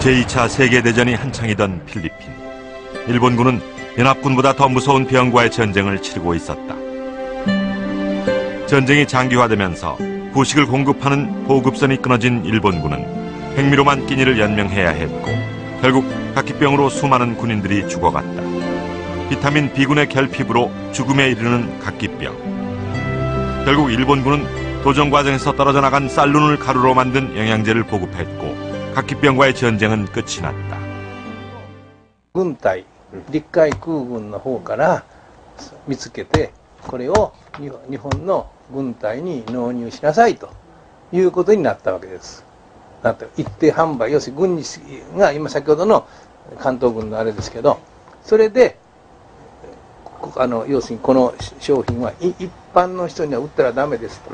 제2차 세계대전이 한창이던 필리핀. 일본군은 연합군보다 더 무서운 병과의 전쟁을 치르고 있었다. 전쟁이 장기화되면서 후식을 공급하는 보급선이 끊어진 일본군은 백미로만 끼니를 연명해야 했고 결국 각기병으로 수많은 군인들이 죽어갔다. 비타민 B군의 결핍으로 죽음에 이르는 각기병. 결국 일본군은 도전 과정에서 떨어져 나간 쌀룬을 가루로 만든 영양제를 보급했고 각기병과의 전쟁은 끝이 났다. 軍隊、陸海空軍の方から見つけて、これを日本の軍隊に納入しなさいということになったわけです。一定販売、要するに軍事が今先ほどの関東軍のあれですけど、それで要するにこの商品は一般の人には売ったらダメですと。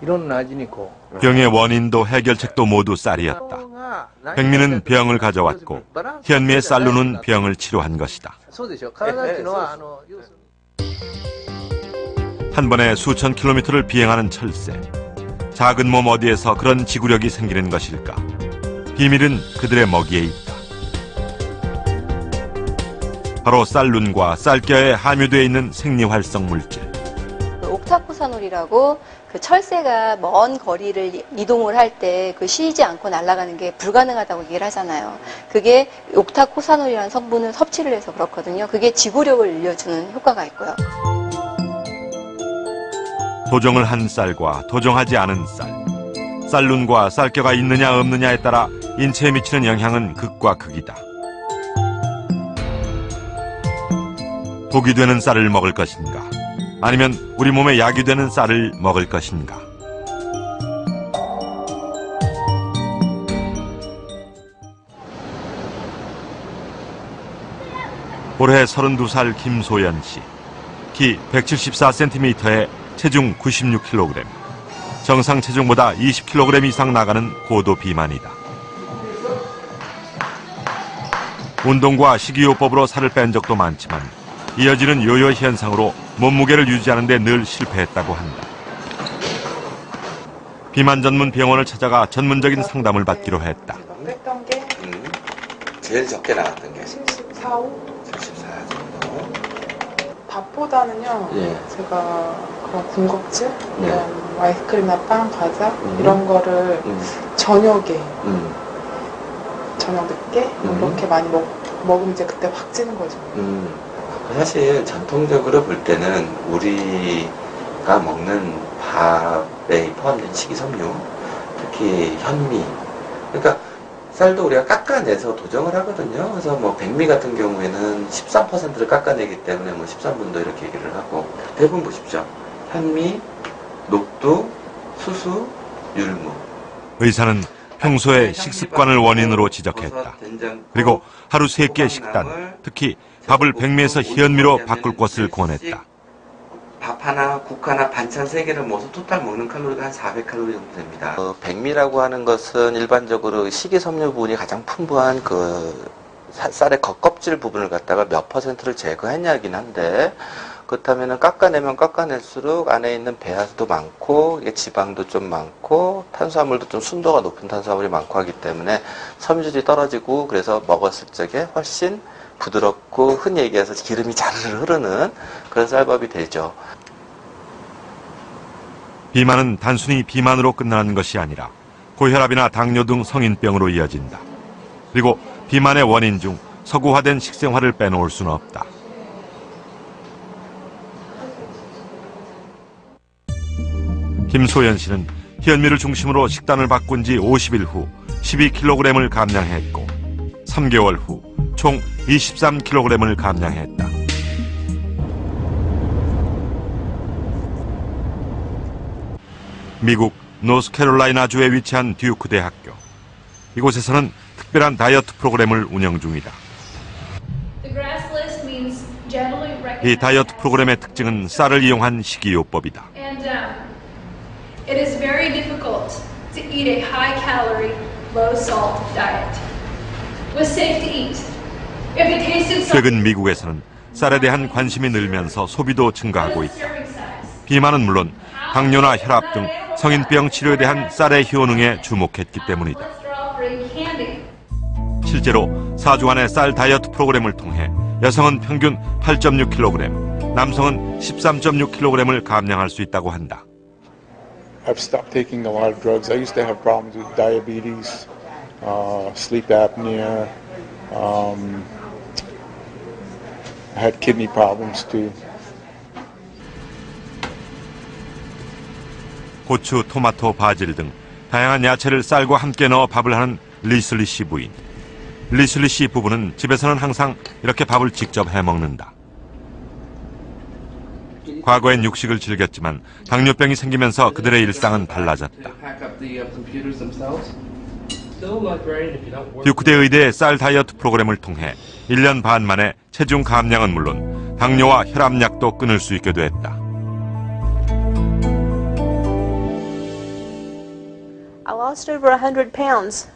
いろんな味にこう。 병의 원인도 해결책도 모두 쌀이었다. 백미는 병을 가져왔고 현미의 쌀로는 병을 치료한 것이다. 한 번에 수천 킬로미터를 비행하는 철새. 작은 몸 어디에서 그런 지구력이 생기는 것일까? 비밀은 그들의 먹이에 있다. 바로 쌀룬과 쌀겨에 함유되어 있는 생리활성 물질. 옥타코사놀이라고 그 철새가 먼 거리를 이동을 할 때 그 쉬지 않고 날아가는 게 불가능하다고 얘기를 하잖아요. 그게 옥타코사놀이라는 성분을 섭취를 해서 그렇거든요. 그게 지구력을 늘려주는 효과가 있고요. 도정을 한 쌀과 도정하지 않은 쌀. 쌀룬과 쌀겨가 있느냐 없느냐에 따라 인체에 미치는 영향은 극과 극이다. 독이 되는 쌀을 먹을 것인가? 아니면 우리 몸에 약이 되는 쌀을 먹을 것인가? 올해 32살 김소연 씨. 키 174cm에 체중 96kg. 정상 체중보다 20kg 이상 나가는 고도 비만이다. 운동과 식이요법으로 살을 뺀 적도 많지만 이어지는 요요 현상으로 몸무게를 유지하는 데 늘 실패했다고 한다. 비만 전문 병원을 찾아가 전문적인 상담을 받기로 했다. 했던 게 제일 적게 나왔던 게 74, 5? 74 정도. 밥보다는요, 예. 제가 그런 군것질, 아이스크림이나 빵, 과자 이런 거를 저녁에, 저녁 늦게 이렇게 많이 먹으면 이제 그때 확 찌는 거죠. 사실 전통적으로 볼 때는 우리가 먹는 밥에 포함된 식이섬유, 특히 현미, 그러니까 쌀도 우리가 깎아내서 도정을 하거든요. 그래서 뭐 백미 같은 경우에는 13%를 깎아내기 때문에 뭐 13분도 이렇게 얘기를 하고, 대부분 보십시오. 현미, 녹두, 수수, 율무. 의사는 평소에 식습관을 원인으로 지적했다. 그리고 하루 3끼의 식단, 특히 밥을 백미에서 현미로 바꿀 것을 권했다. 밥 하나, 국 하나, 반찬 3개를 모아서 토탈 먹는 칼로리가 한 400칼로리 정도 됩니다. 백미라고 하는 것은 일반적으로 식이섬유 부분이 가장 풍부한 그 쌀의 겉껍질 부분을 갖다가 몇 %를 제거했냐긴 한데, 그렇다면 깎아내면 깎아낼수록 안에 있는 배아수도 많고 이게 지방도 좀 많고 탄수화물도 좀 순도가 높은 탄수화물이 많고 하기 때문에 섬유질이 떨어지고, 그래서 먹었을 적에 훨씬 부드럽고 흔히 얘기해서 기름이 자르르 흐르는 그런 쌀밥이 되죠. 비만은 단순히 비만으로 끝나는 것이 아니라 고혈압이나 당뇨 등 성인병으로 이어진다. 그리고 비만의 원인 중 서구화된 식생활을 빼놓을 수는 없다. 김소연 씨는 현미를 중심으로 식단을 바꾼 지 50일 후 12kg을 감량했고 3개월 후 총 23kg을 감량했다. 미국 노스캐롤라이나주에 위치한 듀크 대학교. 이곳에서는 특별한 다이어트 프로그램을 운영 중이다. 이 다이어트 프로그램의 특징은 쌀을 이용한 식이요법이다. It is very difficult to eat a high-calorie, low-salt diet. It was safe to eat. If it tasted so. 최근 미국에서는 쌀에 대한 관심이 늘면서 소비도 증가하고 있다. 비만은 물론 당뇨나 혈압 등 성인병 치료에 대한 쌀의 효능에 주목했기 때문이다. 실제로 4주간의 쌀 다이어트 프로그램을 통해 여성은 평균 8.6kg, 남성은 13.6kg을 감량할 수 있다고 한다. I've stopped taking a lot of drugs. I used to have problems with diabetes, sleep apnea. I had kidney problems too. 고추, 토마토, 바질 등 다양한 야채를 쌀과 함께 넣어 밥을 하는 리슬리 씨 부인. 리슬리 씨 부부는 집에서는 항상 이렇게 밥을 직접 해먹는다. 과거엔 육식을 즐겼지만 당뇨병이 생기면서 그들의 일상은 달라졌다. 듀크대 의대의 쌀 다이어트 프로그램을 통해 1년 반 만에 체중 감량은 물론 당뇨와 혈압약도 끊을 수 있게 됐다. I lost over 100 pounds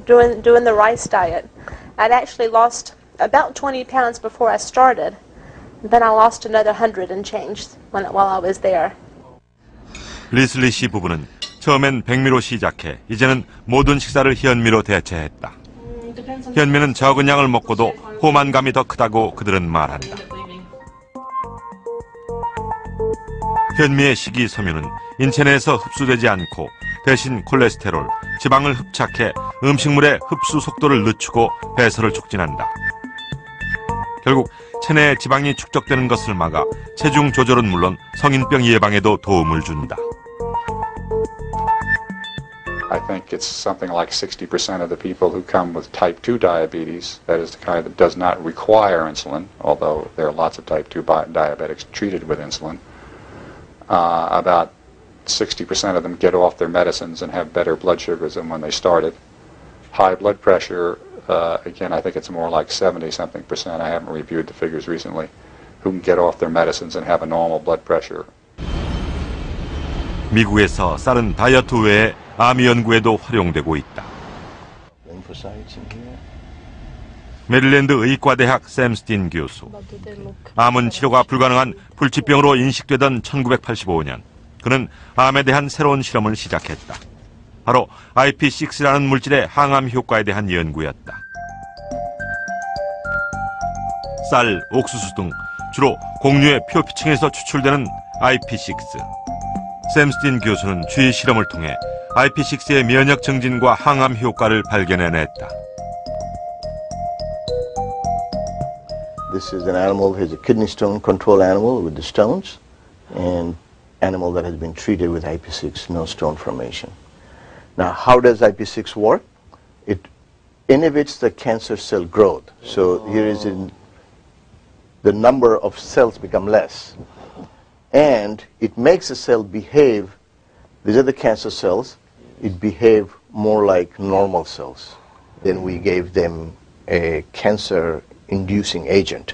doing the rice diet. I'd actually lost about 20 pounds before I started. Then I lost another 100 and changed while I was there. 리슬리 씨 부부는 처음엔 백미로 시작해 이제는 모든 식사를 현미로 대체했다. 현미는 적은 양을 먹고도 포만감이 더 크다고 그들은 말한다. 현미의 식이섬유는 인체 내에서 흡수되지 않고 대신 콜레스테롤, 지방을 흡착해 음식물의 흡수 속도를 늦추고 배설을 촉진한다. 결국 체내에 지방이 축적되는 것을 막아 체중 조절은 물론 성인병 예방에도 도움을 준다. I think it's something like 60% of the people who come with type 2 diabetes, that is the kind that does not require insulin, although there are lots of type 2 diabetics treated with insulin. About 60% of them get off their medicines and have better blood sugars than when they started. High blood pressure, again, I think it's more like 70-something%. I haven't reviewed the figures recently, who can get off their medicines and have a normal blood pressure. 미국에서 쌀은 다이어트 외에 암 연구에도 활용되고 있다. 메릴랜드 의과대학 샘스틴 교수. 암은 치료가 불가능한 불치병으로 인식되던 1985년, 그는 암에 대한 새로운 실험을 시작했다. 바로 IP6라는 물질의 항암 효과에 대한 연구였다. 쌀, 옥수수 등 주로 곡류의 표피층에서 추출되는 IP6. 샘스틴 교수는 주의 실험을 통해 IP6의 면역 증진과 항암 효과를 발견해냈다. This is an animal who is a kidney stone control animal with the stones, and animal that has been treated with IP6, no stone formation. Now, how does IP6 work? It inhibits the cancer cell growth. So here is the number of cells become less. And it makes the cell behave, these are the cancer cells, it behave more like normal cells. Then we gave them a cancer-inducing agent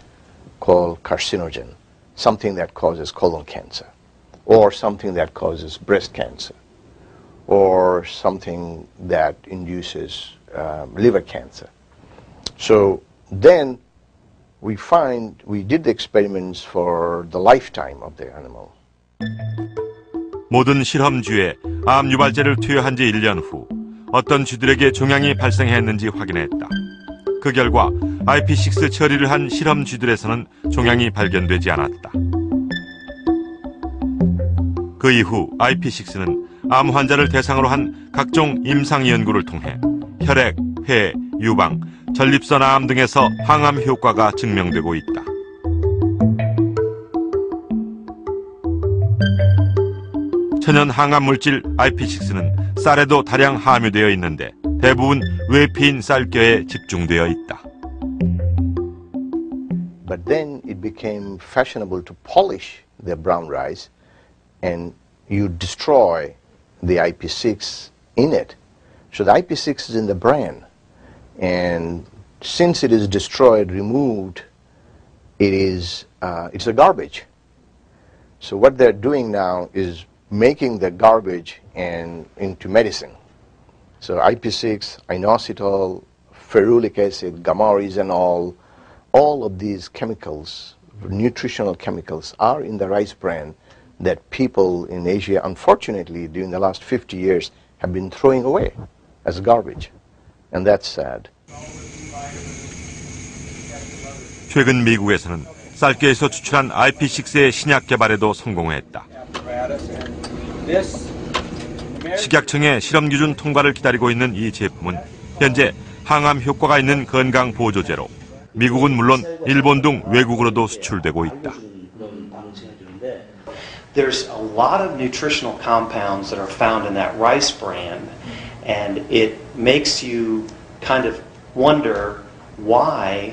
called carcinogen, something that causes colon cancer, or something that causes breast cancer, or something that induces liver cancer. So then we did the experiments for the lifetime of the animal. 모든 실험쥐에 암 유발제를 투여한 지 1년 후 어떤 쥐들에게 종양이 발생했는지 확인했다. 그 결과 IP6 처리를 한 실험쥐들에서는 종양이 발견되지 않았다. 그 이후 IP6는 암 환자를 대상으로 한 각종 임상 연구를 통해 혈액, 폐, 유방, 전립선 암 등에서 항암 효과가 증명되고 있다. 천연 항암 물질 IP6는 쌀에도 다량 함유되어 있는데 대부분 외피인 쌀겨에 집중되어 있다. But then it became fashionable to polish the brown rice and you destroy the IP6 in it. So the IP6 is in the bran, and since it is destroyed, removed, it's a garbage. So what they're doing now is making the garbage into medicine. So IP6, inositol, ferulic acid, gamma-oryzanol, all of these chemicals, nutritional chemicals, are in the rice bran that people in Asia, unfortunately, during the last 50 years, have been throwing away as garbage. And that's sad. 최근 미국에서는 쌀개에서 추출한 IP6의 신약 개발에도 성공했다. 식약청의 실험 기준 통과를 기다리고 있는 이 제품은 현재 항암 효과가 있는 건강 보조제로 미국은 물론 일본 등 외국으로도 수출되고 있다. There's a lot of nutritional compounds that are found in that rice bran, and it makes you kind of wonder why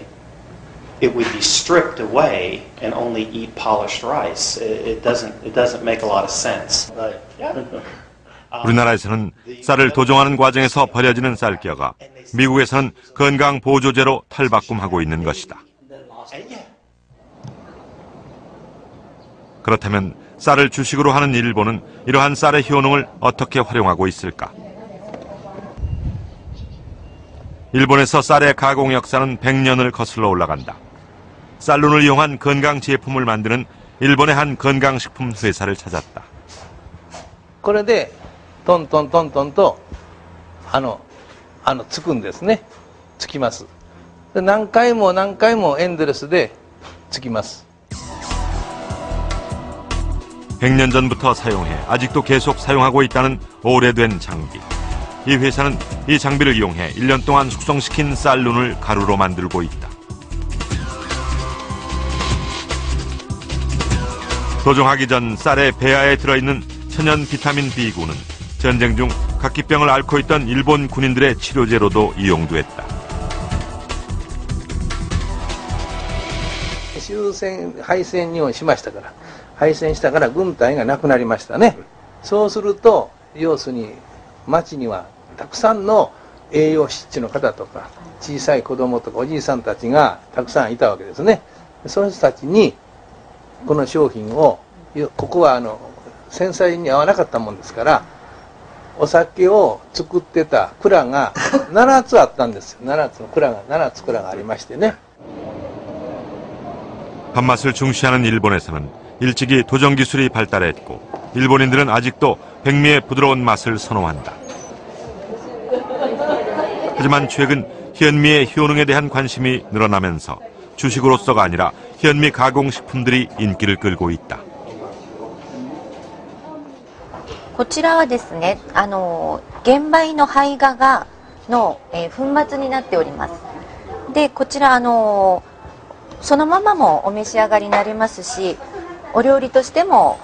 it would be stripped away and only eat polished rice. It doesn't make a lot of sense. 우리나라에서는 쌀을 도정하는 과정에서 버려지는 쌀겨가 미국에서는 건강 보조제로 탈바꿈하고 있는 것이다. 그렇다면 쌀을 주식으로 하는 일본은 이러한 쌀의 효능을 어떻게 활용하고 있을까? 일본에서 쌀의 가공 역사는 100년을 거슬러 올라간다. 쌀룬을 이용한 건강 제품을 만드는 일본의 한 건강식품 회사를 찾았다. これでトントントントンとつくんですね。つきます。で何回も何回もエンドレスでつきます。 100년 전부터 사용해 아직도 계속 사용하고 있다는 오래된 장비. 이 회사는 이 장비를 이용해 1년 동안 숙성시킨 쌀룬을 가루로 만들고 있다. 도정하기 전 쌀의 배아에 들어있는 천연 비타민 B군은 전쟁 중 각기병을 앓고 있던 일본 군인들의 치료제로도 이용됐다. 終戦敗戦にしましたから敗戦したから軍隊がなくなりましたね。そうすると要するに町にはたくさんの栄養失調の方とか小さい子供とかおじいさんたちがたくさんいたわけですね。その人たちにこの商品をここは戦災に合わなかったもんですからお酒を作ってた蔵が7つあったんですよ。7つ蔵がありましてね。 밥맛을 중시하는 일본에서는 일찍이 도정 기술이 발달했고 일본인들은 아직도 백미의 부드러운 맛을 선호한다. 하지만 최근 현미의 효능에 대한 관심이 늘어나면서 주식으로서가 아니라 현미 가공식품들이 인기를 끌고 있다. こちらはですね、玄米の胚芽の粉末になっております。で、こちらそのままもお召し上がりになれますし、お料理としても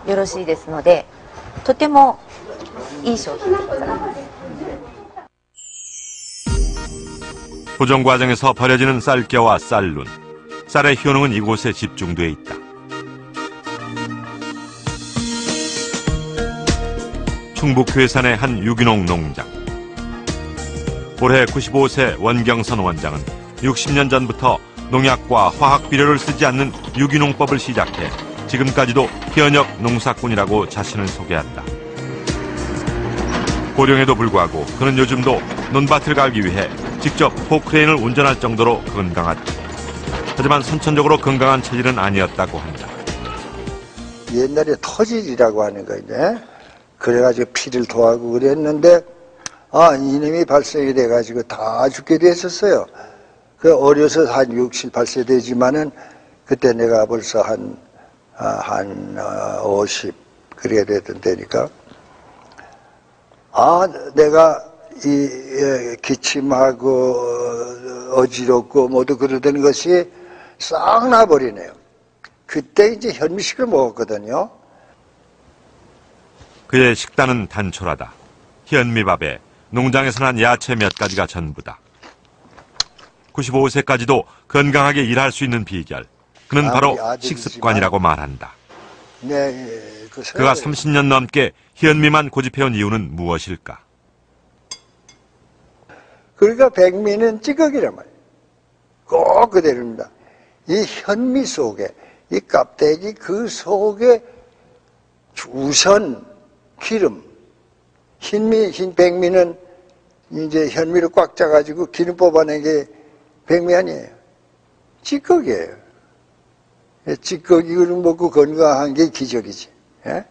よろしいですので、とてもいい商品でございます。 도정 과정에서 버려지는 쌀겨와 쌀룬, 쌀의 효능은 이곳에 집중돼 있다. 충북 괴산의 한 유기농 농장. 올해 95세 원경선 원장은 60년 전부터 농약과 화학 비료를 쓰지 않는 유기농법을 시작해 지금까지도 현역 농사꾼이라고 자신을 소개한다. 고령에도 불구하고 그는 요즘도 논밭을 갈기 위해 직접 포크레인을 운전할 정도로 건강하다. 하지만 선천적으로 건강한 체질은 아니었다고 한다. 옛날에 터질이라고 하는 거인데 그래가지고 피를 토하고 그랬는데 이놈이 발생이 돼가지고 다 죽게 됐었어요. 그 어려서 한 60, 8세 되지만은 그때 내가 벌써 한 50 그래야 되던 때니까 내가 이 기침하고 어지럽고 모두 그러던 것이 싹 나버리네요. 그때 이제 현미식을 먹었거든요. 그의 식단은 단촐하다. 현미밥에 농장에서 난 야채 몇 가지가 전부다. 95세까지도 건강하게 일할 수 있는 비결. 그는 바로 식습관이라고 말한다. 그가 30년 넘게 현미만 고집해온 이유는 무엇일까? 그러니까 백미는 찌꺼기란 말이에요. 꼭 그대로입니다. 이 현미 속에, 이 껍데기 그 속에 우선 기름, 흰 백미는 이제 현미를 꽉 짜가지고 기름 뽑아낸 게 백미 아니에요. 찌꺼기예요. 찌꺼기를 먹고 건강한 게 기적이지. 예?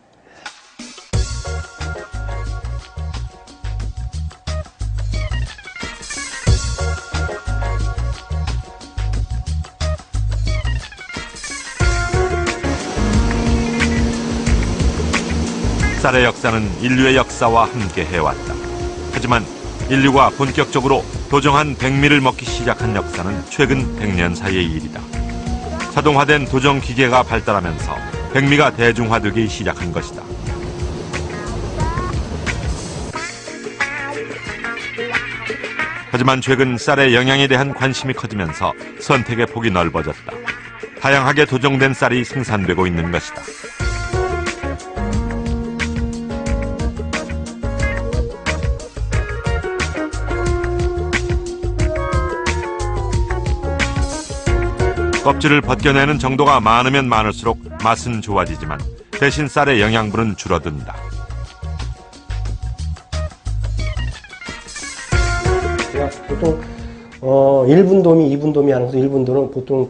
쌀의 역사는 인류의 역사와 함께 해왔다. 하지만 인류가 본격적으로 도정한 백미를 먹기 시작한 역사는 최근 100년 사이의 일이다. 자동화된 도정 기계가 발달하면서 백미가 대중화되기 시작한 것이다. 하지만 최근 쌀의 영양에 대한 관심이 커지면서 선택의 폭이 넓어졌다. 다양하게 도정된 쌀이 생산되고 있는 것이다. 껍질을 벗겨내는 정도가 많으면 많을수록 맛은 좋아지지만 대신 쌀의 영양분은 줄어든다. 제가 보통 1분도미, 2분도미 하면서 1분도는 보통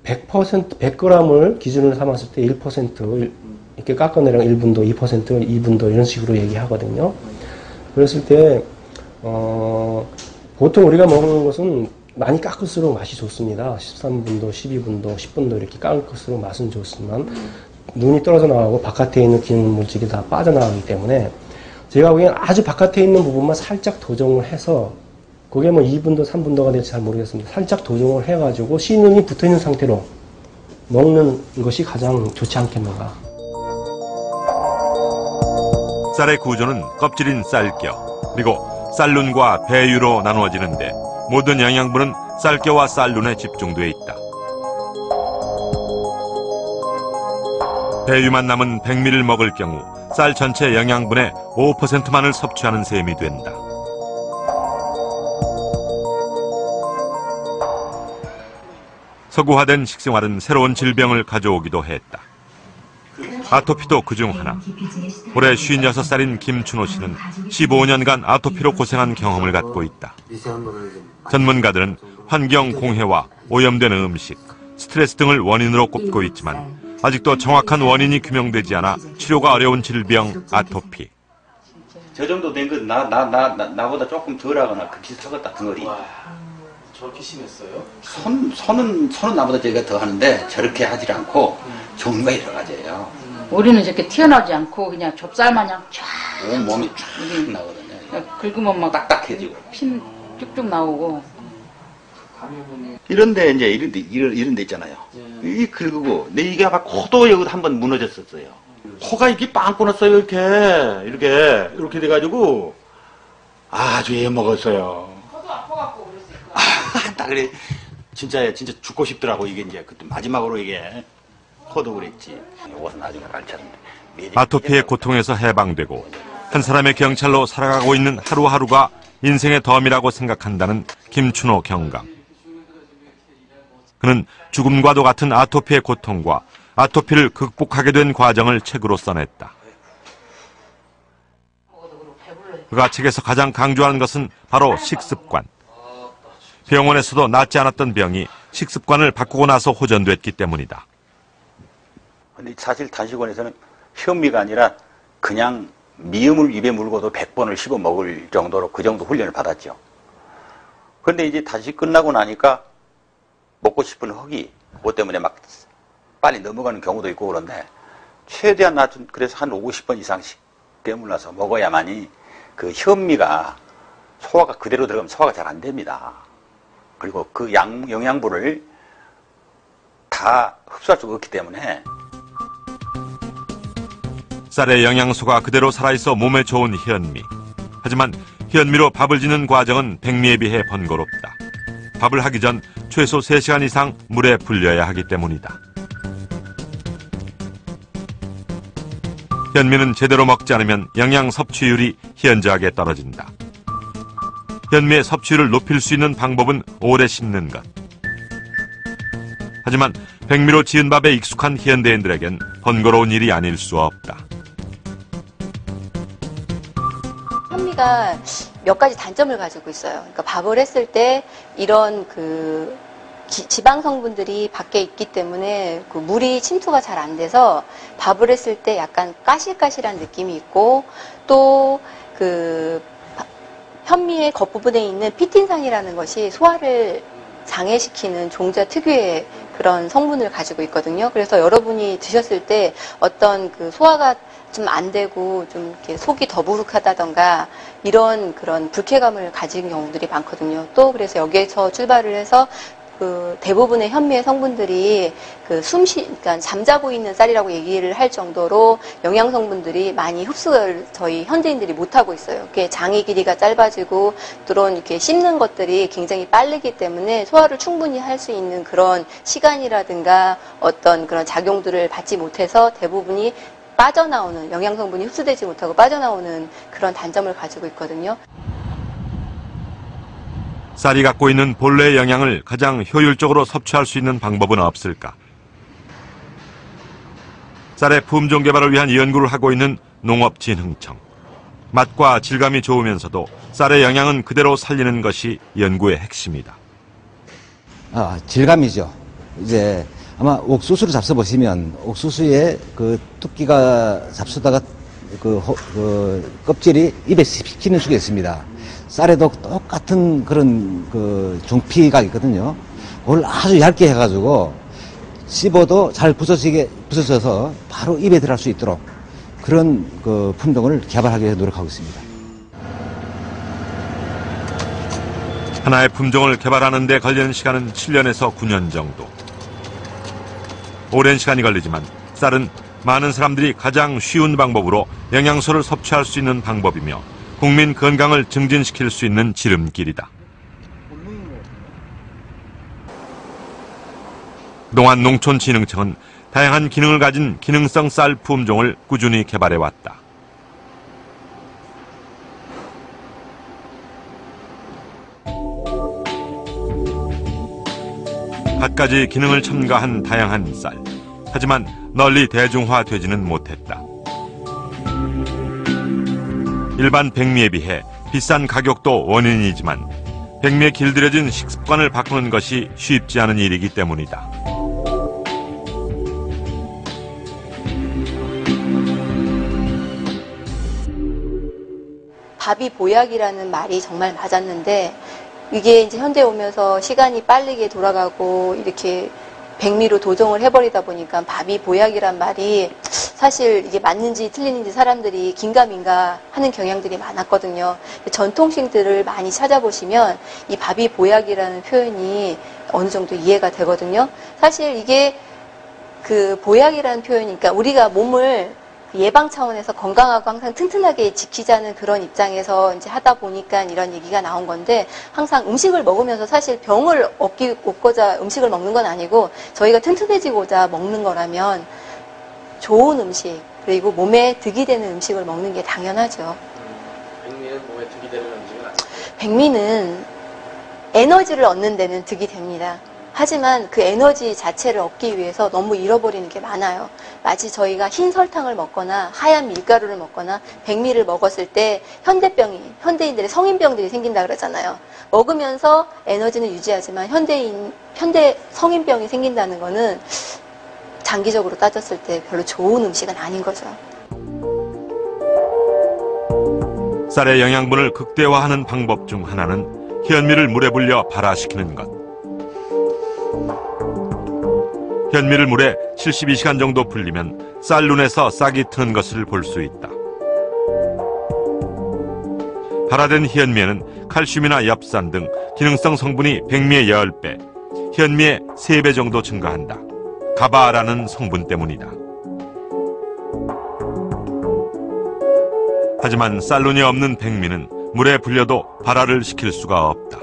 100%, 100g을 기준으로 삼았을 때 1% 이렇게 깎아내려 1분도, 2%, 2분도 이런 식으로 얘기하거든요. 그랬을 때 보통 우리가 먹는 것은 많이 깎을수록 맛이 좋습니다. 13분도, 12분도, 10분도 이렇게 깎을수록 맛은 좋지만 눈이 떨어져 나가고 바깥에 있는 기능 물질이 다 빠져나가기 때문에 제가 보기엔 아주 바깥에 있는 부분만 살짝 도정을 해서 그게 뭐 2분도, 3분도가 될지 잘 모르겠습니다. 살짝 도정을 해가지고 씨눈이 붙어있는 상태로 먹는 것이 가장 좋지 않겠는가. 쌀의 구조는 껍질인 쌀겨, 그리고 쌀눈과 배유로 나누어지는데 모든 영양분은 쌀겨와 쌀눈에 집중되어 있다. 배유만 남은 백미를 먹을 경우 쌀 전체 영양분의 5%만을 섭취하는 셈이 된다. 서구화된 식생활은 새로운 질병을 가져오기도 했다. 아토피도 그중 하나. 올해 56살인 김춘호 씨는 15년간 아토피로 고생한 경험을 갖고 있다. 전문가들은 환경 공해와 오염된 음식, 스트레스 등을 원인으로 꼽고 있지만 아직도 정확한 원인이 규명되지 않아 치료가 어려운 질병 아토피. 저 정도 된 건 나보다 조금 덜하거나 그 비슷하겠다 덩어리. 저렇게 심했어요? 손은 나보다 저희가 더 하는데 저렇게 하지 않고 종류가 여러 가지예요. 우리는 저렇게 튀어나오지 않고 그냥 좁쌀 마냥 쫙 온 몸이 쫙 나거든요. 긁으면 막 딱딱해지고 핀 쭉쭉 나오고. 이런데 이제 이런 데 있잖아요. 이 긁고 내 이게 아마 코도 여기 한번 무너졌었어요. 코가 이렇게 빵 끊었어요. 이렇게 돼가지고 아주 애 먹었어요. 코도 아파갖고 그랬을 거야. 딱 그래 진짜 죽고 싶더라고. 이게 이제 그때 마지막으로 이게 코도 그랬지. 이것은 나중에 가르쳤는데 아토피의 고통에서 해방되고 한 사람의 경찰로 살아가고 있는 하루하루가 인생의 덤이라고 생각한다는 김춘호 경감. 그는 죽음과도 같은 아토피의 고통과 아토피를 극복하게 된 과정을 책으로 써냈다. 그가 책에서 가장 강조하는 것은 바로 식습관. 병원에서도 낫지 않았던 병이 식습관을 바꾸고 나서 호전됐기 때문이다. 근데 사실 단식원에서는 현미가 아니라 그냥 미음을 입에 물고도 100번을 씹어 먹을 정도로 그 정도 훈련을 받았죠. 그런데 이제 단식 끝나고 나니까 먹고 싶은 허기, 그것 때문에 막 빨리 넘어가는 경우도 있고 그런데 최대한 낮은 그래서 한 50번 이상씩 깨물러서 먹어야만이 그 현미가 소화가 그대로 들어가면 소화가 잘 안 됩니다. 그리고 그 영양분을 다 흡수할 수가 없기 때문에 쌀의 영양소가 그대로 살아있어 몸에 좋은 현미. 하지만 현미로 밥을 짓는 과정은 백미에 비해 번거롭다. 밥을 하기 전 최소 3시간 이상 물에 불려야 하기 때문이다. 현미는 제대로 먹지 않으면 영양 섭취율이 현저하게 떨어진다. 현미의 섭취율을 높일 수 있는 방법은 오래 씹는 것. 하지만 백미로 지은 밥에 익숙한 현대인들에겐 번거로운 일이 아닐 수 없다. 현미가 몇 가지 단점을 가지고 있어요. 그러니까 밥을 했을 때 이런 그 지방 성분들이 밖에 있기 때문에 그 물이 침투가 잘 안 돼서 밥을 했을 때 약간 까실까실한 느낌이 있고 또 그 현미의 겉부분에 있는 피틴산이라는 것이 소화를 장애시키는 종자 특유의 그런 성분을 가지고 있거든요. 그래서 여러분이 드셨을 때 어떤 그 소화가 좀 안 되고 좀 이렇게 속이 더부룩하다던가 이런 그런 불쾌감을 가진 경우들이 많거든요. 또 그래서 여기에서 출발을 해서 그 대부분의 현미의 성분들이 그 그러니까 잠자고 있는 쌀이라고 얘기를 할 정도로 영양 성분들이 많이 흡수를 저희 현대인들이 못하고 있어요. 이렇게 장의 길이가 짧아지고 또는 이렇게 씹는 것들이 굉장히 빠르기 때문에 소화를 충분히 할 수 있는 그런 시간이라든가 어떤 그런 작용들을 받지 못해서 대부분이 빠져나오는, 영양 성분이 흡수되지 못하고 빠져나오는 그런 단점을 가지고 있거든요. 쌀이 갖고 있는 본래의 영양을 가장 효율적으로 섭취할 수 있는 방법은 없을까? 쌀의 품종 개발을 위한 연구를 하고 있는 농업진흥청. 맛과 질감이 좋으면서도 쌀의 영양은 그대로 살리는 것이 연구의 핵심이다. 질감이죠. 이제 아마 옥수수를 잡숴보시면 옥수수에 그 뚜끼가 잡수다가 그 껍질이 입에 씹히는 수가 있습니다. 쌀에도 똑같은 그런 그 종피가 있거든요. 그걸 아주 얇게 해가지고 씹어도 잘 부서져서 바로 입에 들어갈 수 있도록 그런 그 품종을 개발하기 위해 노력하고 있습니다. 하나의 품종을 개발하는 데 걸리는 시간은 7년에서 9년 정도. 오랜 시간이 걸리지만 쌀은 많은 사람들이 가장 쉬운 방법으로 영양소를 섭취할 수 있는 방법이며 국민 건강을 증진시킬 수 있는 지름길이다. 그동안 농촌진흥청은 다양한 기능을 가진 기능성 쌀 품종을 꾸준히 개발해왔다. 갖가지 기능을 첨가한 다양한 쌀. 하지만 널리 대중화되지는 못했다. 일반 백미에 비해 비싼 가격도 원인이지만 백미에 길들여진 식습관을 바꾸는 것이 쉽지 않은 일이기 때문이다. 밥이 보약이라는 말이 정말 맞았는데 이게 이제 현대에 오면서 시간이 빠르게 돌아가고 이렇게 백미로 도정을 해버리다 보니까 밥이 보약이란 말이 사실 이게 맞는지 틀리는지 사람들이 긴가민가 하는 경향들이 많았거든요. 전통식들을 많이 찾아보시면 이 밥이 보약이라는 표현이 어느 정도 이해가 되거든요. 사실 이게 그 보약이라는 표현이니까 우리가 몸을 예방 차원에서 건강하고 항상 튼튼하게 지키자는 그런 입장에서 이제 하다 보니까 이런 얘기가 나온 건데 항상 음식을 먹으면서 사실 병을 얻고자 음식을 먹는 건 아니고 저희가 튼튼해지고자 먹는 거라면 좋은 음식 그리고 몸에 득이 되는 음식을 먹는 게 당연하죠. 백미는 몸에 득이 되는 음식은 아니에요? 백미는 에너지를 얻는 데는 득이 됩니다. 하지만 그 에너지 자체를 얻기 위해서 너무 잃어버리는 게 많아요. 마치 저희가 흰 설탕을 먹거나 하얀 밀가루를 먹거나 백미를 먹었을 때 현대인들의 성인병들이 생긴다 그러잖아요. 먹으면서 에너지는 유지하지만 현대 성인병이 생긴다는 거는 장기적으로 따졌을 때 별로 좋은 음식은 아닌 거죠. 쌀의 영양분을 극대화하는 방법 중 하나는 현미를 물에 불려 발화시키는 것. 현미를 물에 72시간 정도 불리면 쌀눈에서 싹이 트는 것을 볼 수 있다. 발화된 현미에는 칼슘이나 엽산 등 기능성 성분이 백미의 10배, 현미의 3배 정도 증가한다. 가바라는 성분 때문이다. 하지만 쌀눈이 없는 백미는 물에 불려도 발화를 시킬 수가 없다.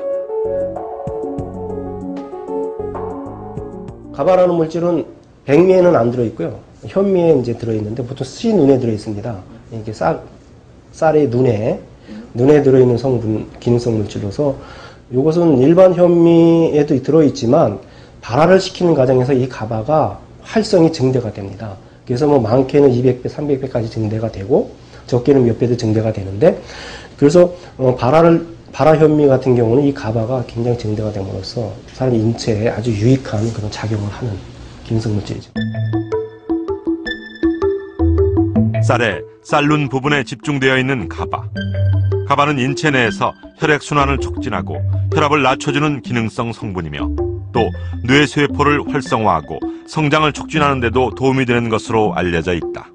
가바라는 물질은 백미에는 안 들어있고요. 현미에 이제 들어있는데 보통 씨눈에 들어있습니다. 이게 쌀의 눈에 들어있는 성분, 기능성 물질로서 이것은 일반 현미에도 들어있지만 발화를 시키는 과정에서 이 가바가 활성이 증대가 됩니다. 그래서 뭐 많게는 200배, 300배까지 증대가 되고 적게는 몇 배도 증대가 되는데 그래서 발화 현미 같은 경우는 이 가바가 굉장히 증대가 됨으로써 사람 인체에 아주 유익한 그런 작용을 하는 기능성 물질이죠. 쌀의 쌀눈 부분에 집중되어 있는 가바. 가바는 인체 내에서 혈액순환을 촉진하고 혈압을 낮춰주는 기능성 성분이며 또 뇌세포를 활성화하고 성장을 촉진하는 데도 도움이 되는 것으로 알려져 있다.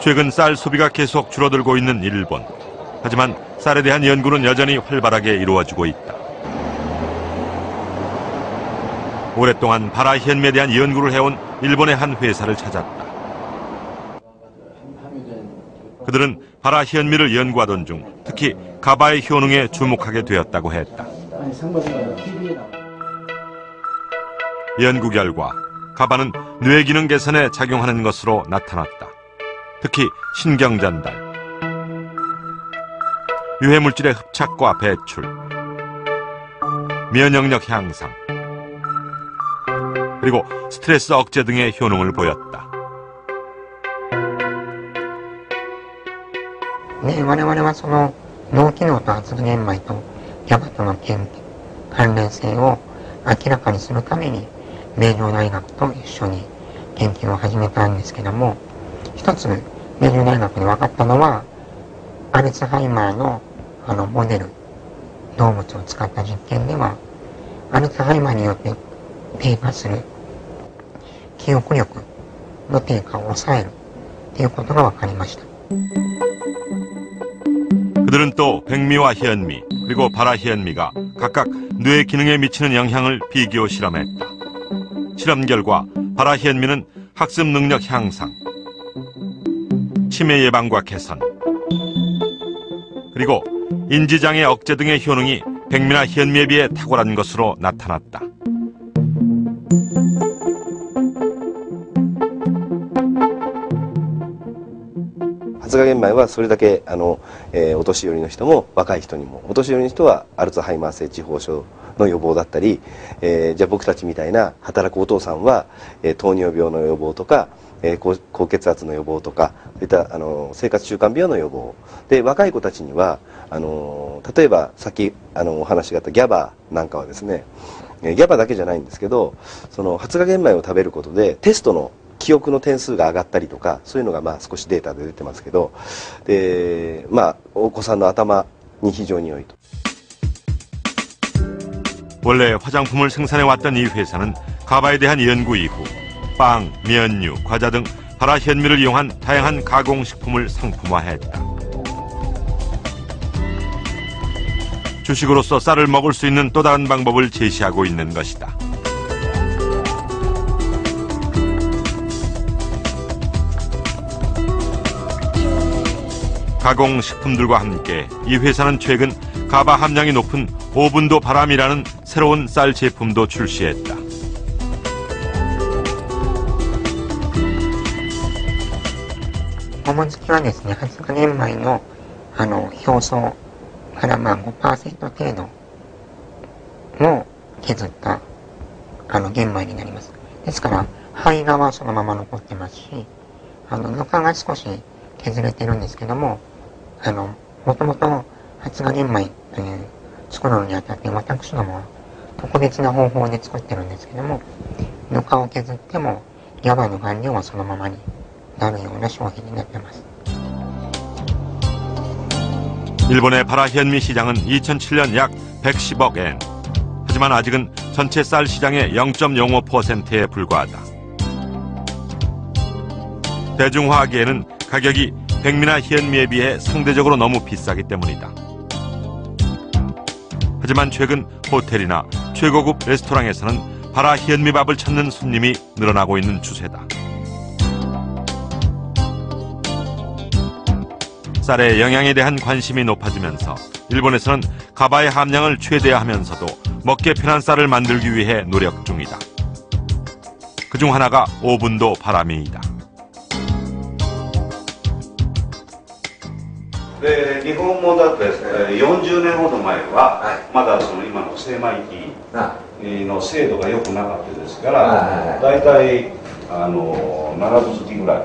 최근 쌀 소비가 계속 줄어들고 있는 일본. 하지만 쌀에 대한 연구는 여전히 활발하게 이루어지고 있다. 오랫동안 바라현미에 대한 연구를 해온 일본의 한 회사를 찾았다. 그들은 바라현미를 연구하던 중 특히 가바의 효능에 주목하게 되었다고 했다. 연구 결과 가바는 뇌 기능 개선에 작용하는 것으로 나타났다. 특히 신경 전달, 유해 물질의 흡착과 배출, 면역력 향상, 그리고 스트레스 억제 등의 효능을 보였다. 네, 我々はその脳機能と発現米とGABAとの関連性を明らかにするために名城大学と一緒に研究を始めたんですけども、一つ名城大学で分かったのはアルツハイマーのモデル動物を使った実験ではアルツハイマーによって低下する記憶力の低下を抑えるということが分かりました。 그들은 또 백미와 현미 그리고 바라현미가 각각 뇌 기능에 미치는 영향을 비교 실험했다. 실험 결과 바라현미는 학습 능력 향상, 치매 예방과 개선, 그리고 인지장애 억제 등의 효능이 백미나 현미에 비해 탁월한 것으로 나타났다.発芽玄米はそれだけお年寄りの人も若い人にもお年寄りの人はアルツハイマー性痴呆症の予防だったり、じゃあ僕たちみたいな働くお父さんは、糖尿病の予防とか、高血圧の予防とかそういった生活習慣病の予防で若い子たちには例えばさっきお話があったギャバなんかはですねギャバだけじゃないんですけどその発芽玄米を食べることでテストの記憶の点数が上がったりとかそういうのが少しデータで出てますけどでお子さんの頭に非常に良いと。 원래 화장품을 생산해왔던 이 회사는 가바에 대한 연구 이후 빵, 면류, 과자 등 바라현미를 이용한 다양한 가공식품을 상품화했다. 주식으로서 쌀을 먹을 수 있는 또 다른 방법을 제시하고 있는 것이다. 가공식품들과 함께 이 회사는 최근 가바 함량이 높은 오분도 바람이라는 새로운 쌀 제품도 출시했다.桃月はですね、発芽玄米の表層から 5% 程度の削った玄米になります。ですから胚芽はそのまま残ってますし、ぬかが少し削れてるんですけども、もともと発芽玄米という作るのにあたって私どもは特別な方法で作ってるんですけども、ぬかを削ってもGABAの含量はそのままになるような商品になっています。 일본의 바라현미 시장은 2007년 약 110억 엔. 하지만 아직은 전체 쌀 시장의 0.05%에 불과하다. 대중화하기에는 가격이 백미나 현미에 비해 상대적으로 너무 비싸기 때문이다. 하지만 최근 호텔이나 최고급 레스토랑에서는 바라현미밥을 찾는 손님이 늘어나고 있는 추세다. 쌀의 영양에 대한 관심이 높아지면서 일본에서는 가바의 함량을 최대화하면서도 먹기 편한 쌀을 만들기 위해 노력 중이다. 그중 하나가 오분도 바람이이다. で日本もだって40年ほど前はまだその今の精米機の精度が良くなかったですからだいたい7月ぐらい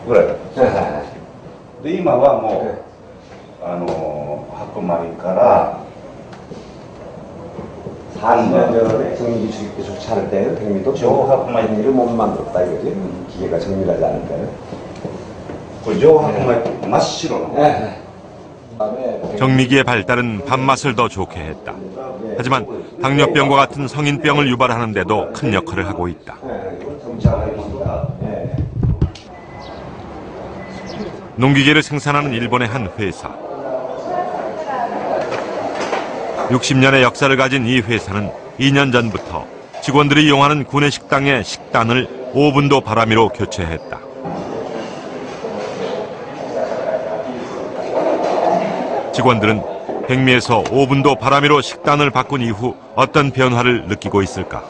ぐらいだったんですよ。で今はもう白米から 40년 전에 정밀기 주입기 좋지 않을 때는 백미도 백미를 못 만들었다 이거지. 기계가 정밀하지 않을 때는.真っ白の 네. 정미기의 발달은 밥맛을 더 좋게 했다. 하지만 당뇨병과 같은 성인병을 유발하는데도 큰 역할을 하고 있다. 농기계를 생산하는 일본의 한 회사. 60년의 역사를 가진 이 회사는 2년 전부터 직원들이 이용하는 구내 식당의 식단을 오븐도 바람이로 교체했다. 직원들은 백미에서 오븐도 바람이로 식단을 바꾼 이후 어떤 변화를 느끼고 있을까?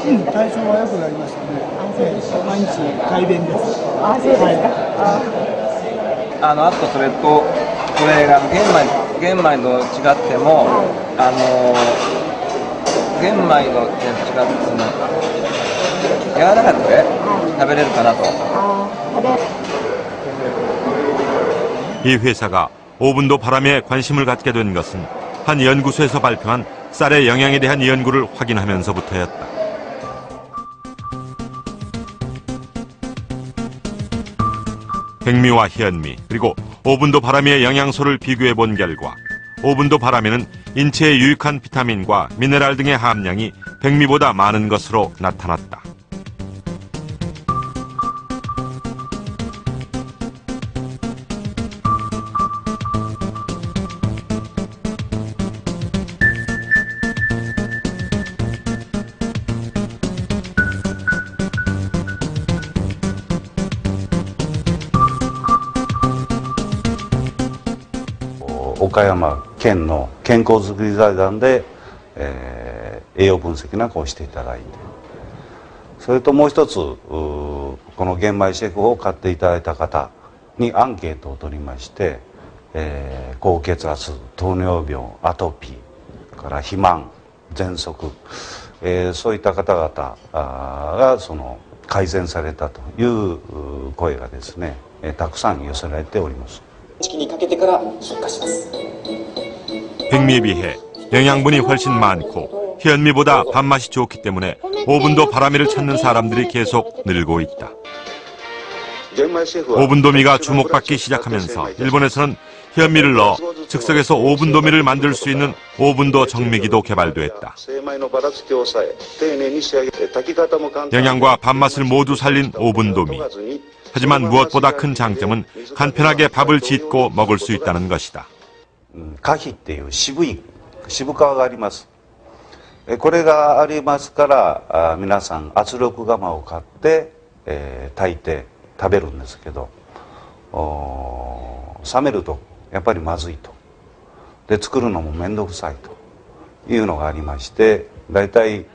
体調は良くなりましたね。毎日改便です。あ、そうですか。あとそれとこれが玄米と違っても玄米の違ってその柔らかくね食べれるかなと。 이 회사가 오븐도 바람에 관심을 갖게 된 것은 한 연구소에서 발표한 쌀의 영양에 대한 연구를 확인하면서부터였다. 백미와 현미 그리고 오븐도 바람의 영양소를 비교해 본 결과 오븐도 바람에는 인체에 유익한 비타민과 미네랄 등의 함량이 백미보다 많은 것으로 나타났다.岡山県の健康づくり財団で、栄養分析なんかをしていただいて、それともう一つこの玄米シェフを買っていただいた方にアンケートを取りまして、高血圧、糖尿病、アトピーから肥満、喘息、そういった方々がその改善されたという声がですね、たくさん寄せられております。 백미에 비해 영양분이 훨씬 많고 현미보다 밥맛이 좋기 때문에 오븐도 바람이를 찾는 사람들이 계속 늘고 있다. 오븐도미가 주목받기 시작하면서 일본에서는 현미를 넣어 즉석에서 오븐도미를 만들 수 있는 오븐도 정미기도 개발됐다. 영양과 밥맛을 모두 살린 오븐도미. 하지만 무엇보다 큰 장점은 간편하게 밥을 짓고 먹을 수 있다는 것이다. 花皮っていう渋皮があります。これがありますから皆さん圧力釜を買って炊いて食べるんですけど、冷めるとやっぱりまずいと。で作るのも面倒くさいというのがありまして、だいたい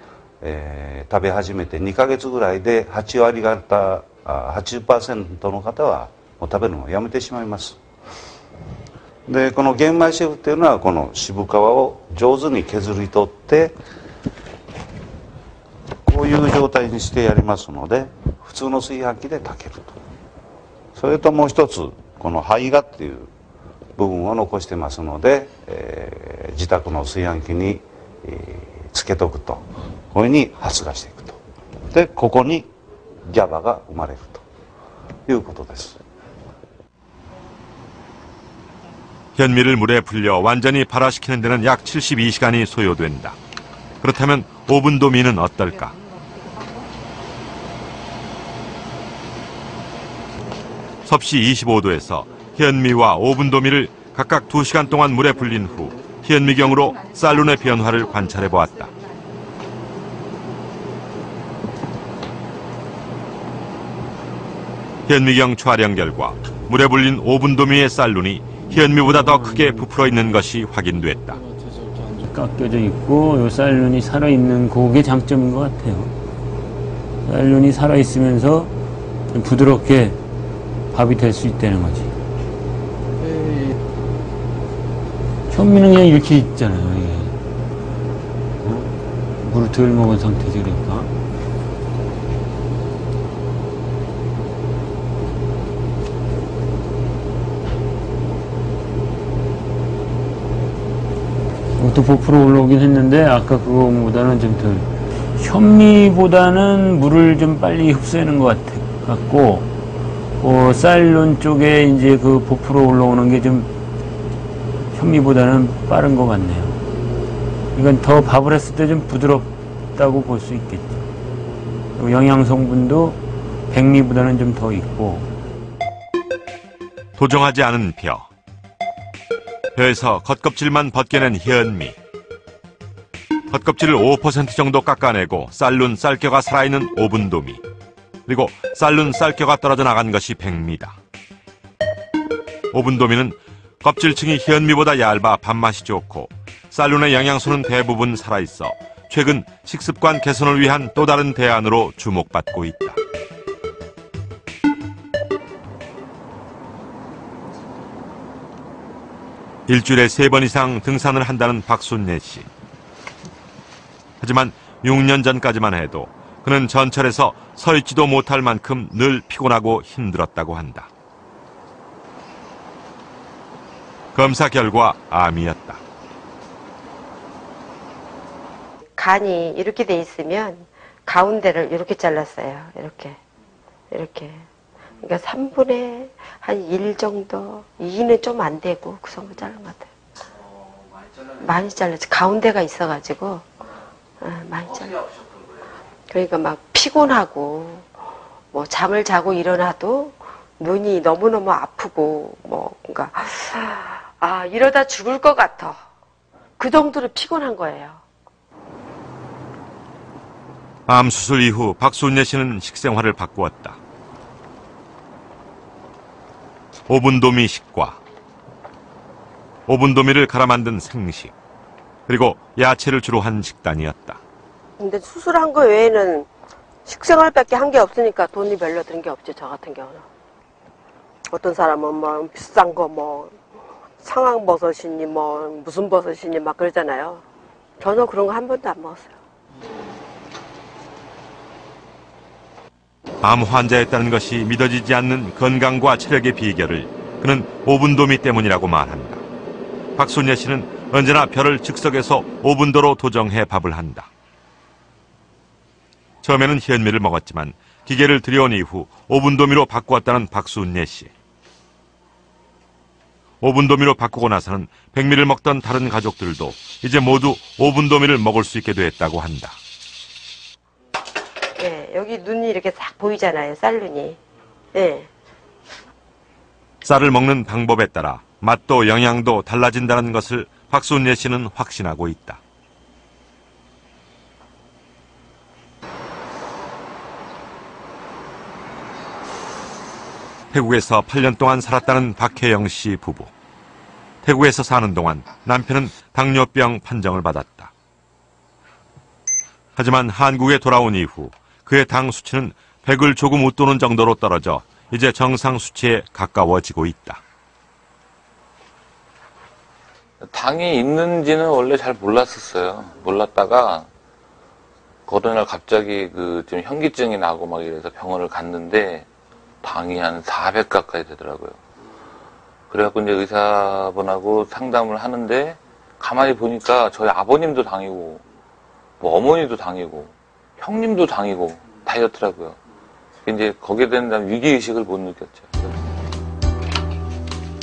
食べ始めて2ヶ月ぐらいで8割方 80% の方はもう食べるのをやめてしまいます。でこの玄米シェフっていうのはこの渋皮を上手に削り取ってこういう状態にしてやりますので普通の炊飯器で炊けると。それともう一つこの胚芽っていう部分を残してますので、自宅の炊飯器に、つけとくとこれに発芽していくと。でここに GABA가生まれるということです。 현미를 물에 불려 완전히 발화시키는 데는 약 72시간이 소요된다. 그렇다면 오븐도미는 어떨까? 섭씨 25도에서 현미와 오븐도미를 각각 2시간 동안 물에 불린 후 현미경으로 쌀룬의 변화를 관찰해 보았다. 현미경 촬영 결과 물에 불린 오븐도미의 쌀룬이 현미보다 더 크게 부풀어 있는 것이 확인됐다. 깎여져 있고 요 쌀룬이 살아있는 그게 장점인 것 같아요. 쌀룬이 살아있으면서 좀 부드럽게 밥이 될 수 있다는 거지. 현미는 그냥 이렇게 있잖아요. 이게. 물을 덜 먹은 상태지 그러니까. 또 부풀어 올라오긴 했는데 아까 그거보다는 좀 덜. 현미보다는 물을 좀 빨리 흡수하는 것 같고, 쌀룬 쪽에 이제 그 부풀어 올라오는 게 좀 현미보다는 빠른 것 같네요. 이건 더 밥을 했을 때 좀 부드럽다고 볼 수 있겠죠. 그리고 영양 성분도 백미보다는 좀 더 있고. 도정하지 않은 벼. 벼에서 겉껍질만 벗겨낸 현미. 겉껍질을 5% 정도 깎아내고 쌀룬 쌀겨가 살아있는 오분도미. 그리고 쌀룬 쌀겨가 떨어져 나간 것이 백미다. 오분도미는 껍질층이 현미보다 얇아 밥맛이 좋고 쌀룬의 영양소는 대부분 살아있어 최근 식습관 개선을 위한 또 다른 대안으로 주목받고 있다. 일주일에 3번 이상 등산을 한다는 박순례 씨. 하지만 6년 전까지만 해도 그는 전철에서 서 있지도 못할 만큼 늘 피곤하고 힘들었다고 한다. 검사 결과 암이었다. 간이 이렇게 돼 있으면 가운데를 이렇게 잘랐어요. 이렇게. 그러니까 3분의 한 1 정도, 2는 좀 안 되고 그 정도 자른 것 같아요. 많이 잘랐지. 가운데가 있어가지고 많이 잘랐어요. 그러니까 막 피곤하고 뭐 잠을 자고 일어나도 눈이 너무너무 아프고 그러니까 이러다 죽을 것 같아. 그 정도로 피곤한 거예요. 암 수술 이후 박순례 씨는 식생활을 바꾸었다. 오분도미 식과, 오분도미를 갈아 만든 생식, 그리고 야채를 주로 한 식단이었다. 근데 수술한 거 외에는 식생활밖에 한 게 없으니까 돈이 별로 든 게 없죠, 저 같은 경우는. 어떤 사람은 뭐 비싼 거 상황버섯이니 무슨 버섯이니 막 그러잖아요. 저는 그런 거 한 번도 안 먹었어요. 암 환자였다는 것이 믿어지지 않는 건강과 체력의 비결을 그는 오분도미 때문이라고 말한다. 박순례 씨는 언제나 벼를 즉석에서 오분도로 도정해 밥을 한다. 처음에는 현미를 먹었지만 기계를 들여온 이후 오분도미로 바꾸었다는 박순례 씨. 오분도미로 바꾸고 나서는 백미를 먹던 다른 가족들도 이제 모두 오분도미를 먹을 수 있게 됐다고 한다. 네, 여기 눈이 이렇게 싹 보이잖아요, 쌀눈이. 네. 쌀을 먹는 방법에 따라 맛도 영양도 달라진다는 것을 박순례 씨는 확신하고 있다. 태국에서 8년 동안 살았다는 박혜영 씨 부부. 태국에서 사는 동안 남편은 당뇨병 판정을 받았다. 하지만 한국에 돌아온 이후 그의 당 수치는 100을 조금 웃도는 정도로 떨어져 이제 정상 수치에 가까워지고 있다. 당이 있는지는 원래 잘 몰랐었어요. 몰랐다가 어느 날 갑자기 좀 현기증이 나고 막 이래서 병원을 갔는데 당이 한 400 가까이 되더라고요. 그래갖고 이제 의사분하고 상담을 하는데 가만히 보니까 저희 아버님도 당이고 어머니도 당이고 형님도 당이고 다이어트라고요. 이제 거기에 대한 위기의식을 못 느꼈죠.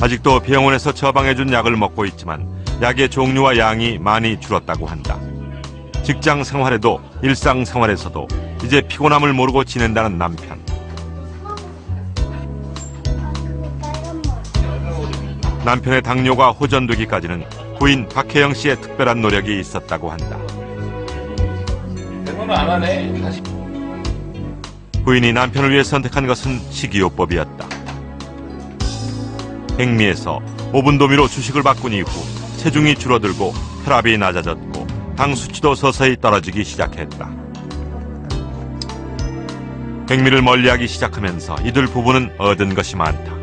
아직도 병원에서 처방해준 약을 먹고 있지만 약의 종류와 양이 많이 줄었다고 한다. 직장 생활에도 일상 생활에서도 이제 피곤함을 모르고 지낸다는 남편. 남편의 당뇨가 호전되기까지는 부인 박혜영 씨의 특별한 노력이 있었다고 한다. 병원을 안 하네. 다시. 부인이 남편을 위해 선택한 것은 식이요법이었다. 백미에서 오분도미로 주식을 바꾼 이후 체중이 줄어들고 혈압이 낮아졌고 당 수치도 서서히 떨어지기 시작했다. 백미를 멀리하기 시작하면서 이들 부부는 얻은 것이 많다.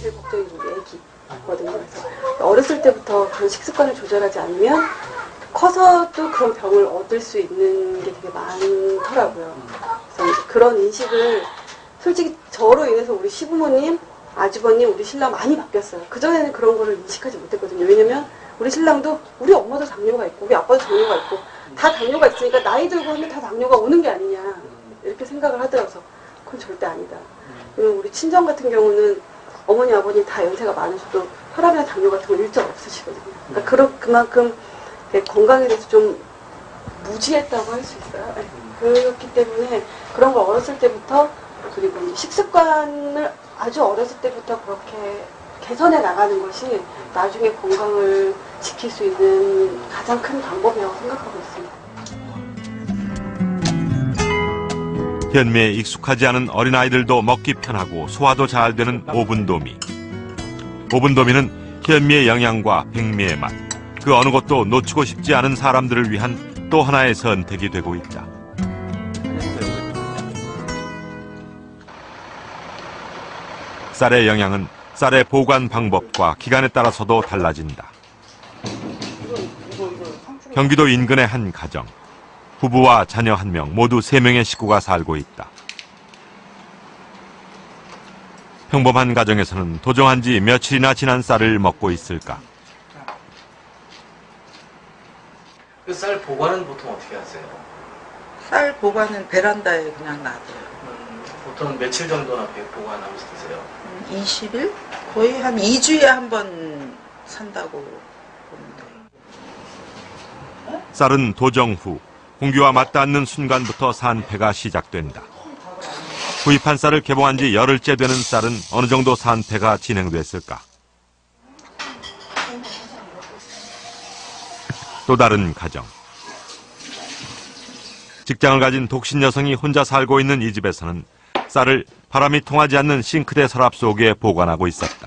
제일 걱정이 애기거든요. 그래서 어렸을 때부터 그런 식습관을 조절하지 않으면 커서도 그런 병을 얻을 수 있는 게 되게 많더라고요. 그래서 그런 인식을 솔직히 저로 인해서 우리 시부모님, 아주버님, 우리 신랑 많이 바뀌었어요. 그전에는 그런 거를 인식하지 못했거든요. 왜냐면 우리 신랑도 우리 엄마도 당뇨가 있고 우리 아빠도 당뇨가 있고 다 당뇨가 있으니까 나이 들고 하면 다 당뇨가 오는 게 아니냐 이렇게 생각을 하더라고요. 그건 절대 아니다. 그리고 우리 친정 같은 경우는 어머니 아버님 다 연세가 많으셔도 혈압이나 당뇨 같은 건 일절 없으시거든요. 그러니까 그만큼 건강에 대해서 좀 무지했다고 할 수 있어요. 그렇기 때문에 그런 걸 어렸을 때부터 그리고 이제 식습관을 아주 어렸을 때부터 그렇게 개선해 나가는 것이 나중에 건강을 지킬 수 있는 가장 큰 방법이라고 생각하고 있습니다. 현미에 익숙하지 않은 어린아이들도 먹기 편하고 소화도 잘 되는 오븐도미. 오븐도미는 현미의 영양과 백미의 맛, 그 어느 것도 놓치고 싶지 않은 사람들을 위한 또 하나의 선택이 되고 있다. 쌀의 영양은 쌀의 보관 방법과 기간에 따라서도 달라진다. 경기도 인근의 한 가정. 부부와 자녀 1명, 모두 3명의 식구가 살고 있다. 평범한 가정에서는 도정한 지 며칠이나 지난 쌀을 먹고 있을까? 그 쌀 보관은 보통 어떻게 하세요? 쌀 보관은 베란다에 그냥 놔둬요. 보통 며칠 정도나 보관하고 드세요? 20일? 거의 한 2주에 한 번 산다고 보면 돼요. 쌀은 도정 후 공기와 맞닿는 순간부터 산패가 시작된다. 구입한 쌀을 개봉한 지 열흘째 되는 쌀은 어느 정도 산패가 진행됐을까? 또 다른 가정. 직장을 가진 독신 여성이 혼자 살고 있는 이 집에서는 쌀을 바람이 통하지 않는 싱크대 서랍 속에 보관하고 있었다.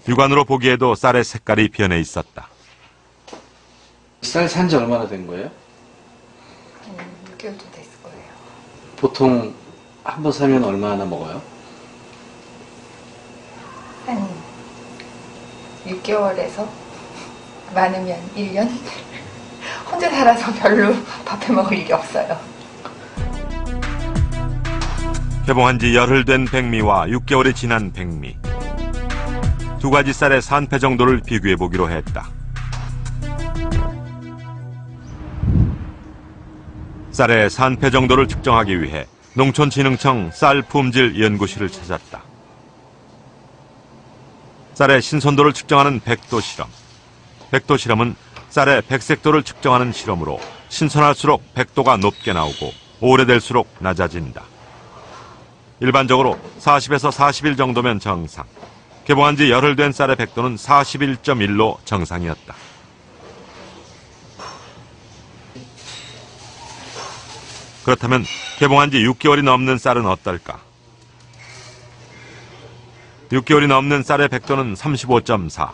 육안으로 보기에도 쌀의 색깔이 변해 있었다. 쌀 산 지 얼마나 된 거예요? 6개월 좀 됐을 거예요. 보통 한 번 사면 얼마나 먹어요? 한 6개월에서 많으면 1년? 혼자 살아서 별로 밥해 먹을 일이 없어요. 개봉한 지 열흘 된 백미와 6개월이 지난 백미. 두 가지 쌀의 산패 정도를 비교해 보기로 했다. 쌀의 산패 정도를 측정하기 위해 농촌진흥청 쌀품질 연구실을 찾았다. 쌀의 신선도를 측정하는 백도 실험. 백도 실험은 쌀의 백색도를 측정하는 실험으로 신선할수록 백도가 높게 나오고 오래될수록 낮아진다. 일반적으로 40에서 40일 정도면 정상. 개봉한 지 열흘 된 쌀의 백도는 41.1로 정상이었다. 그렇다면 개봉한 지 6개월이 넘는 쌀은 어떨까? 6개월이 넘는 쌀의 백도는 35.4.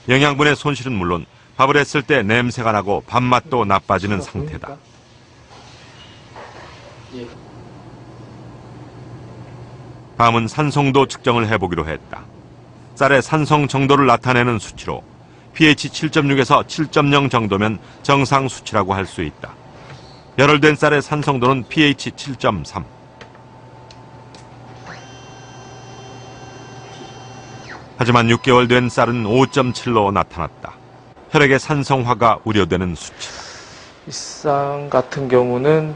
영양분의 손실은 물론 밥을 했을 때 냄새가 나고 밥맛도 나빠지는 상태다. 다음은 산성도 측정을 해보기로 했다. 쌀의 산성 정도를 나타내는 수치로 pH 7.6에서 7.0 정도면 정상 수치라고 할 수 있다. 열흘 된 쌀의 산성도는 pH 7.3. 하지만 6개월 된 쌀은 5.7로 나타났다. 혈액의 산성화가 우려되는 수치다. 이 쌀 같은 경우는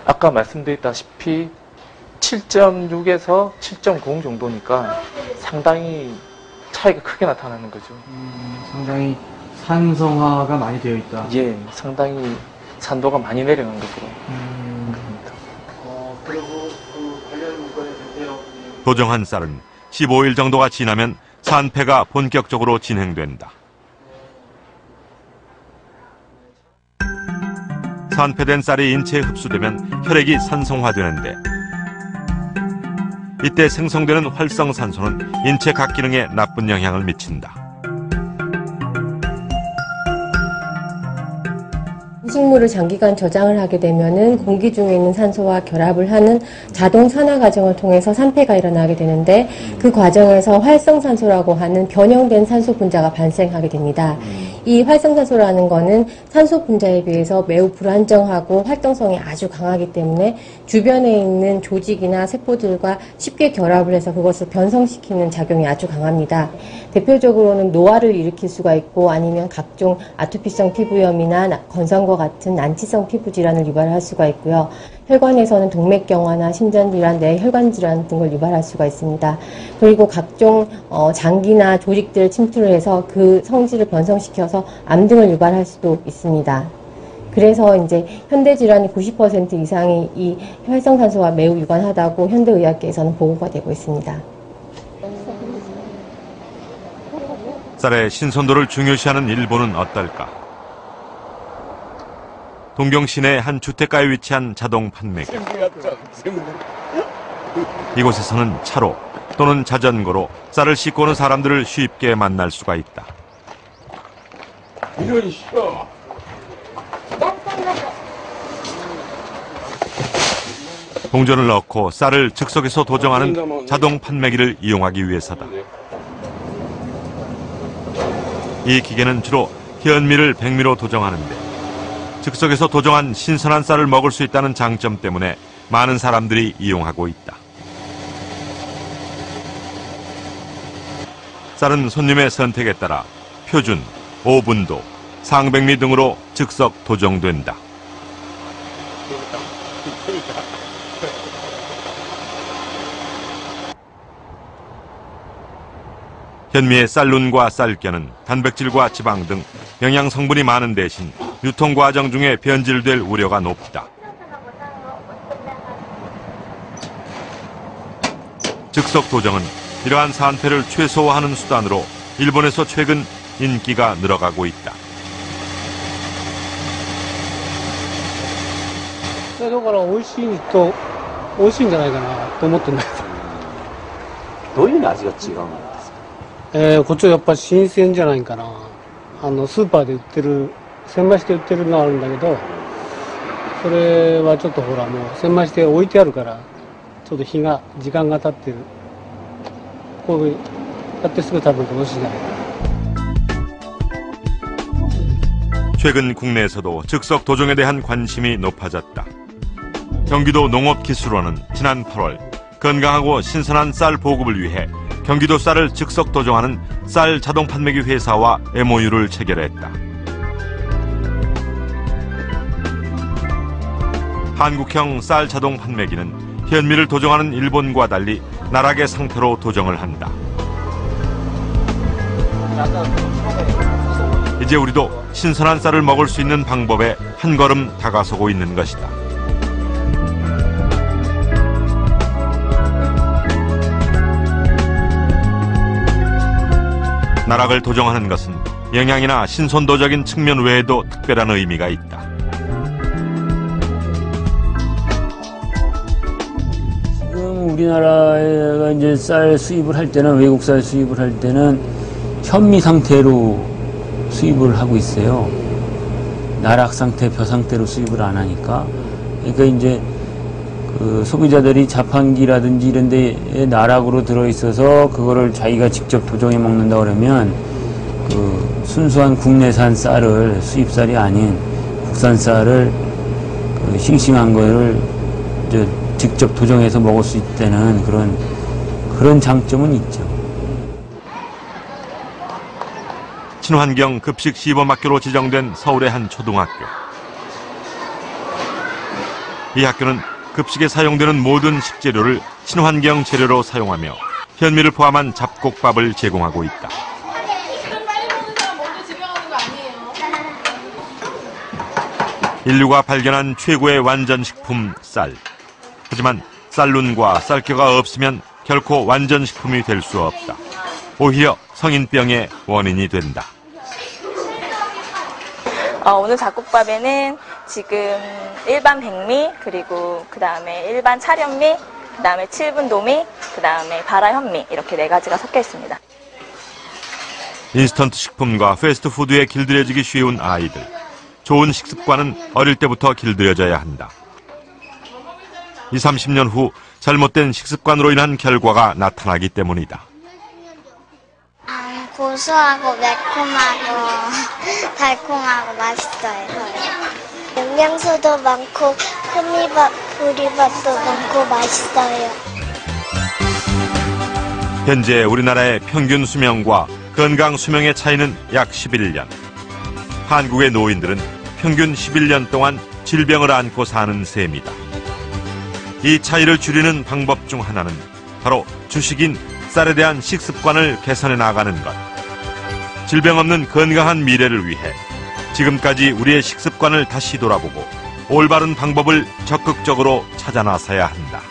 아까 말씀드렸다시피 7.6에서 7.0 정도니까 상당히 차이가 크게 나타나는 거죠. 상당히 산성화가 많이 되어 있다. 예, 상당히 산도가 많이 내려간 것으로. 그리고 그 관련 문건에 대해서 도정한 쌀은 15일 정도가 지나면 산패가 본격적으로 진행된다. 산패된 쌀이 인체에 흡수되면 혈액이 산성화되는데 이때 생성되는 활성산소는 인체 각 기능에 나쁜 영향을 미친다. 식물을 장기간 저장을 하게 되면은 공기 중에 있는 산소와 결합을 하는 자동 산화 과정을 통해서 산패가 일어나게 되는데 그 과정에서 활성산소라고 하는 변형된 산소 분자가 발생하게 됩니다. 이 활성산소라는 거는 산소 분자에 비해서 매우 불안정하고 활동성이 아주 강하기 때문에 주변에 있는 조직이나 세포들과 쉽게 결합을 해서 그것을 변성시키는 작용이 아주 강합니다. 대표적으로는 노화를 일으킬 수가 있고 아니면 각종 아토피성 피부염이나 건성과 같은 난치성 피부 질환을 유발할 수가 있고요. 혈관에서는 동맥경화나 심전질환, 뇌혈관 질환 등을 유발할 수가 있습니다. 그리고 각종 장기나 조직들을 침투를 해서 그 성질을 변성시켜서 암 등을 유발할 수도 있습니다. 그래서 이제 현대 질환이 90% 이상이 이 활성산소와 매우 유관하다고 현대의학계에서는 보고가 되고 있습니다. 쌀의 신선도를 중요시하는 일본은 어떨까? 동경 시내 한 주택가에 위치한 자동 판매기. 이곳에서는 차로 또는 자전거로 쌀을 싣고 오는 사람들을 쉽게 만날 수가 있다. 동전을 넣고 쌀을 즉석에서 도정하는 자동 판매기를 이용하기 위해서다. 이 기계는 주로 현미를 백미로 도정하는데 즉석에서 도정한 신선한 쌀을 먹을 수 있다는 장점 때문에 많은 사람들이 이용하고 있다. 쌀은 손님의 선택에 따라 표준, 오분도, 상백미 등으로 즉석 도정된다. 현미의 쌀룬과 쌀겨는 단백질과 지방 등 영양 성분이 많은 대신 유통 과정 중에 변질될 우려가 높다. 즉석 도정은 이러한 산패를 최소화하는 수단으로 일본에서 최근 인기가 늘어가고 있다. だから美味しいと美味しいんじゃないかなと思ってんだけど。どういう味が違うんですか？こっちはやっぱり新鮮じゃないかな。スーパーで売ってる千枚して売ってるのあるんだけど、それはちょっとほらもう千枚して置いてあるからちょっと時間が経ってる。こうやってすぐ食べると美味しいじゃないかな。 최근 국내에서도 즉석 도정에 대한 관심이 높아졌다. 경기도 농업기술원은 지난 8월 건강하고 신선한 쌀 보급을 위해 경기도 쌀을 즉석 도정하는 쌀 자동 판매기 회사와 MOU를 체결했다. 한국형 쌀 자동 판매기는 현미를 도정하는 일본과 달리 나락의 상태로 도정을 한다. 이제 우리도 신선한 쌀을 먹을 수 있는 방법에 한 걸음 다가서고 있는 것이다. 나락을 도정하는 것은 영양이나 신선도적인 측면 외에도 특별한 의미가 있다. 지금 우리나라가 이제 쌀 수입을 할 때는 외국 쌀 수입을 할 때는 현미 상태로 수입을 하고 있어요. 나락 상태, 벼 상태로 수입을 안 하니까. 그러니까 이제 그 소비자들이 자판기라든지 이런 데에 나락으로 들어있어서 그거를 자기가 직접 도정해 먹는다 그러면 그 순수한 국내산 쌀을 수입쌀이 아닌 국산 쌀을 그 싱싱한 거를 이제 직접 도정해서 먹을 수 있다는 그런 장점은 있죠. 친환경 급식 시범학교로 지정된 서울의 한 초등학교. 이 학교는 급식에 사용되는 모든 식재료를 친환경 재료로 사용하며 현미를 포함한 잡곡밥을 제공하고 있다. 인류가 발견한 최고의 완전식품 쌀. 하지만 쌀룬과 쌀겨가 없으면 결코 완전식품이 될 수 없다. 오히려 성인병의 원인이 된다. 오늘 잡곡밥에는 지금 일반 백미, 그리고 그 다음에 일반 찰현미, 그 다음에 7분 도미, 그 다음에 발화현미 이렇게 4가지가 섞여 있습니다. 인스턴트 식품과 패스트푸드에 길들여지기 쉬운 아이들. 좋은 식습관은 어릴 때부터 길들여져야 한다. 20, 30년 후 잘못된 식습관으로 인한 결과가 나타나기 때문이다. 고소하고 매콤하고 달콤하고 맛있어요. 영양소도 많고 현미밥, 보리밥도 많고 맛있어요. 현재 우리나라의 평균 수명과 건강 수명의 차이는 약 11년. 한국의 노인들은 평균 11년 동안 질병을 안고 사는 셈이다. 이 차이를 줄이는 방법 중 하나는 바로 주식인 쌀에 대한 식습관을 개선해 나가는 것. 질병 없는 건강한 미래를 위해 지금까지 우리의 식습관을 다시 돌아보고 올바른 방법을 적극적으로 찾아 나서야 한다.